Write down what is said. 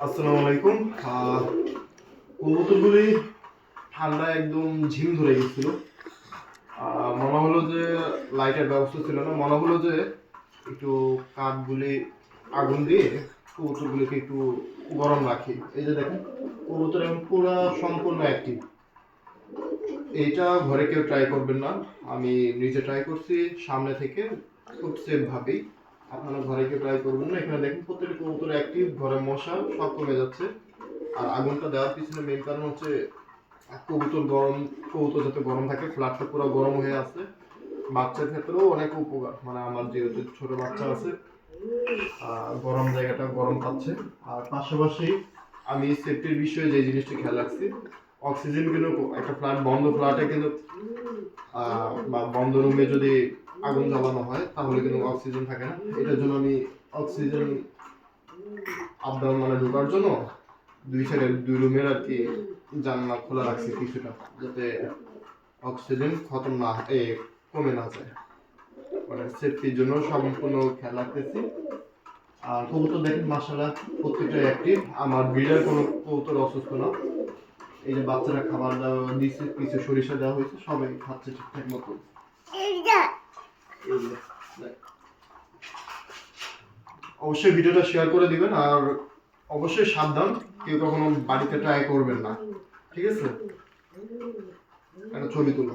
আসসালামু আলাইকুম। কবুতরগুলি ঠান্ডায় একদম ঝিম ধরে গেছিল। মনে হলো যে লাইটের ব্যবস্থা ছিল না, মনে হলো যে একটু কাঠগুলি আগুন দিয়ে কবুতরগুলিকে একটু গরম রাখি। এই যে দেখেন কবুতর এখন পুরো সম্পূর্ণ অ্যাক্টিভ। এইটা ঘরে কেউ ট্রাই করবেন না, আমি নিজে ট্রাই করছি সামনে থেকে, খুব সেফ ভাবেই। আপনারা ঘরে কেউ ট্রাই করবেন না। এখানে দেখেন প্রত্যেকটা কবুতর অ্যাক্টিভ, ঘরে মশা সব কমে যাচ্ছে। আর আগুনটা দেওয়ার পিছনে মেইন কারণ হচ্ছে কবুতর গরম, কবুতর যাতে গরম থাকে, ফ্ল্যাটটা পুরো গরম হয়ে আছে। বাচ্চার ক্ষেত্রেও অনেক উপকার, মানে আমার যেহেতু ছোট বাচ্চা আছে, গরম জায়গাটা গরম পাচ্ছে। আর পাশাপাশি আমি সেফটির বিষয়ে যে জিনিসটা খেয়াল রাখছি, অক্সিজেন কিন্তু একটা ফ্ল্যাট, বন্ধ ফ্ল্যাটে কিন্তু বা বন্ধ রুমে যদি আগুন জ্বালানো হয় তাহলে কিন্তু অক্সিজেন থাকে না। এটার জন্য আমি অক্সিজেন আপ ডাউন মানে ঢোকার জন্য দুই সাইডের দুই রুমের আর কি জানলা খোলা রাখছি কিছুটা, যাতে অক্সিজেন খতম না কমে না যায়। মানে সেফটির জন্য সম্পূর্ণ খেয়াল রাখতেছি। আর কবুতর দেখেন মাশাআল্লাহ প্রত্যেকটা অ্যাক্টিভ, আমার ব্রিডার কোনো কবুতর অসুস্থ না। এই যে বাচ্চারা খাবার দেওয়া দিচ্ছে, কিছু সরিষা দেওয়া হয়েছে, সবাই খাচ্ছে ঠিকঠাক মতো। অবশ্যই ভিডিওটা শেয়ার করে দিবেন, আর অবশ্যই সাবধান, কেউ কখনো বাড়িতে ট্রাই করবেন না, ঠিক আছে? একটা ছবি তুলো।